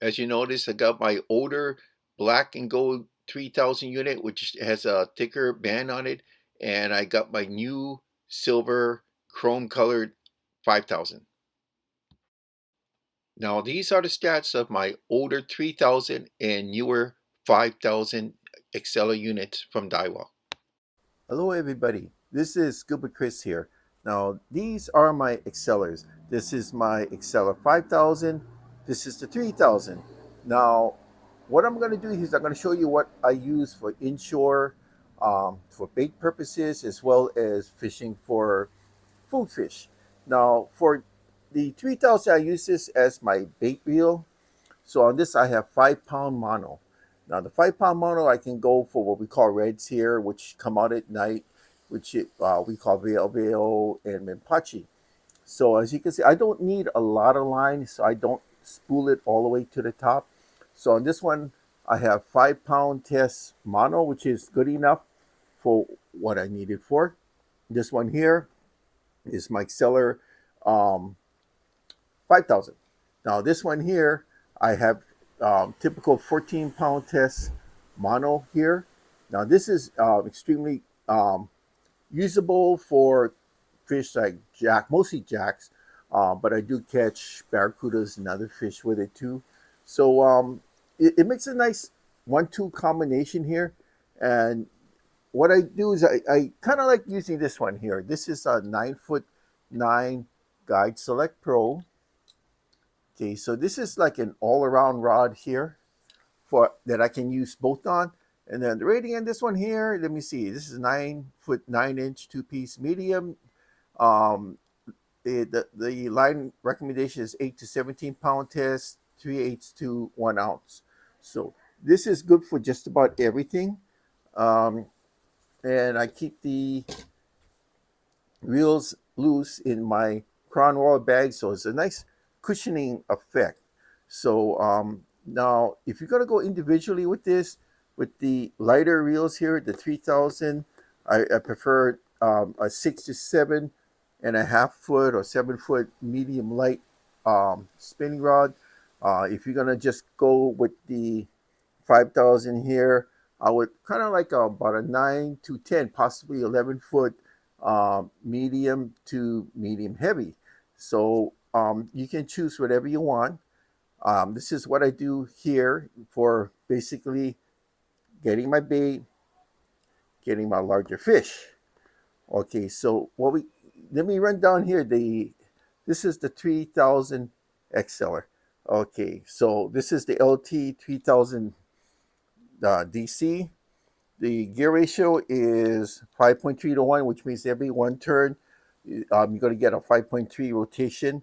As you notice, I got my older black and gold 3000 unit, which has a thicker band on it, and I got my new silver chrome colored 5000. Now these are the stats of my older 3000 and newer 5000 Exceller units from Daiwa. Hello everybody, this is Scuba Chris here. Now these are my Excellers. This is my Exceller 5000, this is the 3000. Now what I'm going to do is I'm going to show you what I use for inshore, for bait purposes, as well as fishing for food fish. Now for the 3000 I use this as my bait reel. So on this I have 5 pound mono. Now the 5 pound mono I can go for what we call reds here, which come out at night, which we call Aweo'weo and Minpachi. So as you can see, I don't need a lot of line, so I don't spool it all the way to the top. So on this one, I have 5 pound test mono, which is good enough for what I need it for. This one here is my Exceller 5000. Now this one here, I have typical 14 pound test mono here. Now this is extremely usable for fish like jack, mostly jacks, but I do catch barracudas and other fish with it too. So it makes a nice 1-2 combination here. And what I do is I kind of like using this one here. This is a 9'9" guide Select Pro. Okay, so this is like an all-around rod here for that I can use both on. And then the rating on this one here, let me see. This is 9'9" 2-piece medium. The line recommendation is 8 to 17 pound test, 3/8 to 1 ounce. So this is good for just about everything. And I keep the reels loose in my crown wall bag, so it's a nice cushioning effect. So now if you're going to go individually with this, with the lighter reels here, the 3000, I prefer a 6 to 7.5 foot or 7 foot medium light spinning rod. If you're going to just go with the 5000 here, I would kind of like about a 9 to 10, possibly 11 foot medium to medium heavy. So you can choose whatever you want. This is what I do here for basically getting my bait, getting my larger fish. Okay, so let me run down here. This is the 3000 Exceller. Okay, so this is the LT 3000 DC. The gear ratio is 5.3 to 1, which means every one turn, you're going to get a 5.3 rotation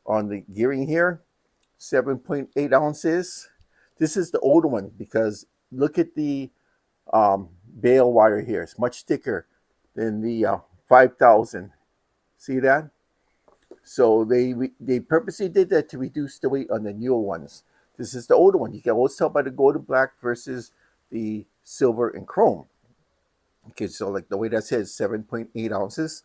on the gearing here. 7.8 ounces. This is the older one because look at the bale wire here. It's much thicker than the 5000. See that? So they purposely did that to reduce the weight on the newer ones. This is the older one. You can always tell by the golden black versus the silver and chrome. Okay, so like the way that says 7.8 ounces.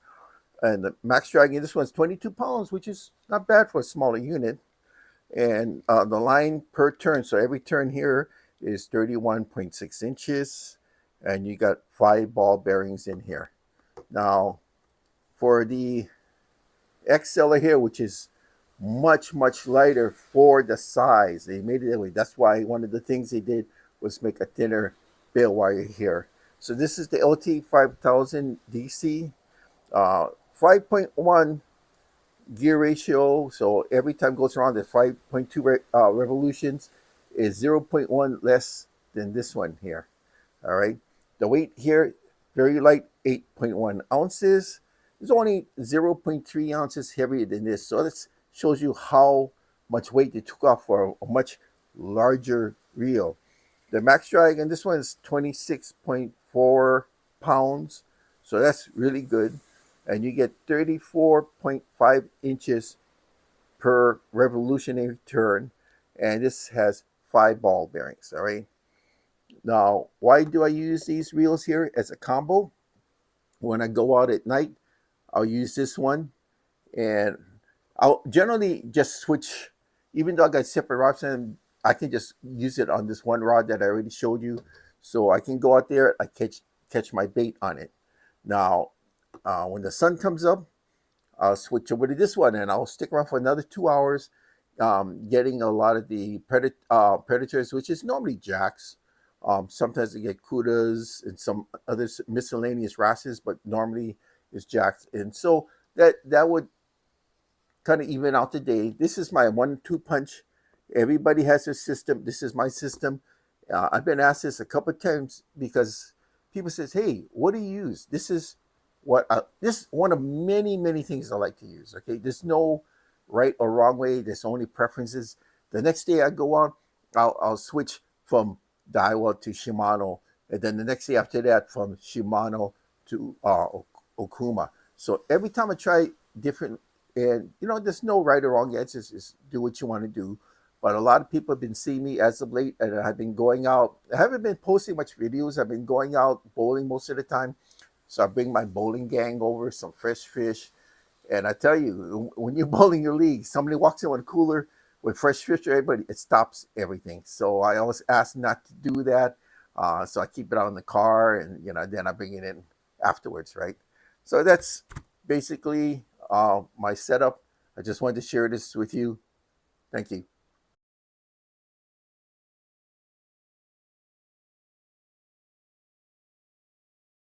And the max drag in this one's 22 pounds, which is not bad for a smaller unit. And the line per turn, so every turn here is 31.6 inches. And you got 5 ball bearings in here. Now, for the Exceller here, which is much, much lighter for the size, they made it that way. That's why one of the things they did was make a thinner bale wire here. So this is the LT 5000 DC, 5.1 gear ratio. So every time it goes around, the 5.2 revolutions is 0.1 less than this one here. All right. The weight here, very light, 8.1 ounces. It's only 0.3 ounces heavier than this. So this shows you how much weight they took off for a much larger reel. The max drag on this one is 26.4 pounds. So that's really good. And you get 34.5 inches per revolutionary turn. And this has 5 ball bearings, all right? Now, why do I use these reels here as a combo? When I go out at night, I'll use this one. And I'll generally just switch, even though I got separate rods, and I can just use it on this one rod that I already showed you. So I can go out there, I catch my bait on it. Now, when the sun comes up, I'll switch over to this one and I'll stick around for another 2 hours, getting a lot of the predators, which is normally jacks. Sometimes I get kudas and some other miscellaneous wrasses, but normally it's jacks. And so that would kind of even out the day. This is my 1-2 punch. Everybody has their system. This is my system. I've been asked this a couple of times because people says, "Hey, what do you use?" This is one of many things I like to use. Okay, there's no right or wrong way. There's only preferences. The next day I go on, I'll switch from Daiwa to Shimano, and then the next day after that from Shimano to Okuma. So every time I try different, and there's no right or wrong answers. Just do what you want to do. But a lot of people have been seeing me as of late, and I've been going out. I haven't been posting much videos. I've been going out bowling most of the time. So I bring my bowling gang over, some fresh fish. And I tell you, when you're bowling your league, somebody walks in with a cooler with fresh fish to everybody, it stops everything. So I always ask not to do that. So I keep it out in the car, and then I bring it in afterwards, right? So that's basically my setup. I just wanted to share this with you. Thank you.